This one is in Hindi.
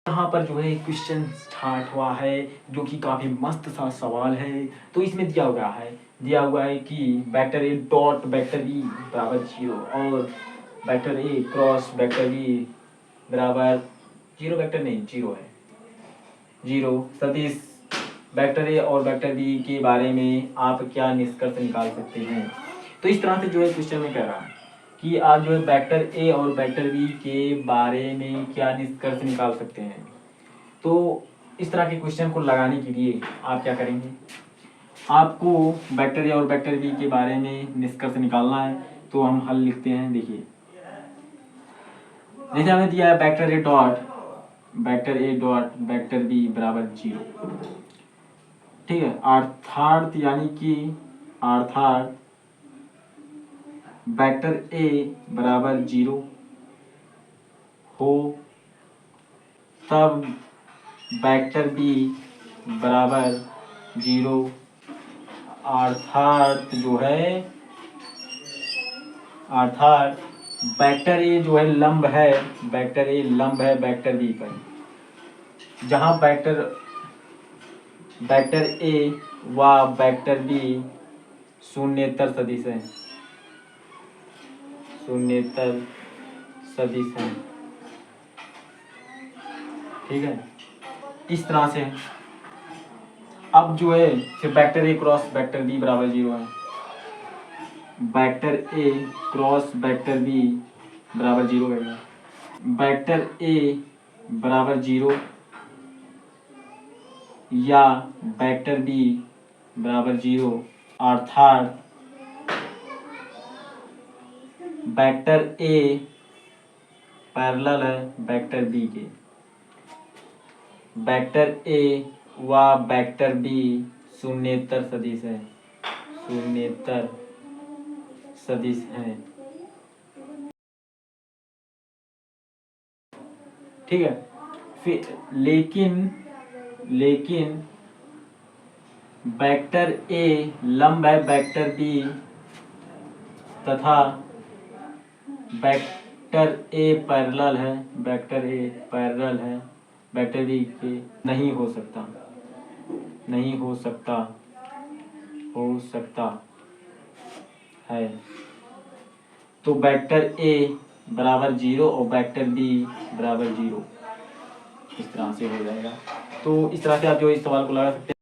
यहाँ पर जो है क्वेश्चन स्टार्ट हुआ है जो कि काफ़ी मस्त सा सवाल है। तो इसमें दिया हुआ है कि vector A dot vector B बराबर 0 और vector A cross vector B बराबर 0 वेक्टर नहीं 0 है 0 सदिश वेक्टर ए और वेक्टर बी के बारे में आप क्या निष्कर्ष निकाल सकते हैं। तो इस तरह से जो है क्वेश्चन में कह रहा है कि आप जो है वेक्टर ए और वेक्टर बी के बारे में क्या निष्कर्ष निकाल सकते हैं। तो इस तरह के क्वेश्चन को लगाने के लिए आप क्या करेंगे, आपको वेक्टर ए और वेक्टर बी के बारे में निष्कर्ष निकालना है। तो हम हल लिखते हैं। देखिए जैसे हमें दिया है vector A dot vector B बराबर 0, ठीक है। अर्थात यानी कि वेक्टर ए बराबर 0 हो तब वेक्टर बी बराबर 0 अर्थात वेक्टर ए जो है लंब है वेक्टर बी पर, जहाँ वेक्टर ए व वेक्टर बी शून्येतर सदिश है, ठीक है। इस तरह से अब जो है फिर vector A cross vector B बराबर 0 है, vector A cross vector B बराबर 0 है, वेक्टर ए बराबर 0 या वेक्टर बी बराबर 0 अर्थात वेक्टर ए पैरेलल है वेक्टर बी के, वेक्टर ए व वेक्टर बी शून्येतर सदिश है, ठीक है। फिर लेकिन वेक्टर ए लंब है वेक्टर बी तथा वेक्टर ए पैरेलल है वेक्टर बी के नहीं हो सकता है। तो वेक्टर ए बराबर 0 और वेक्टर बी बराबर 0 इस तरह से हो जाएगा। तो इस तरह से आप जो इस सवाल को लगा सकते हैं।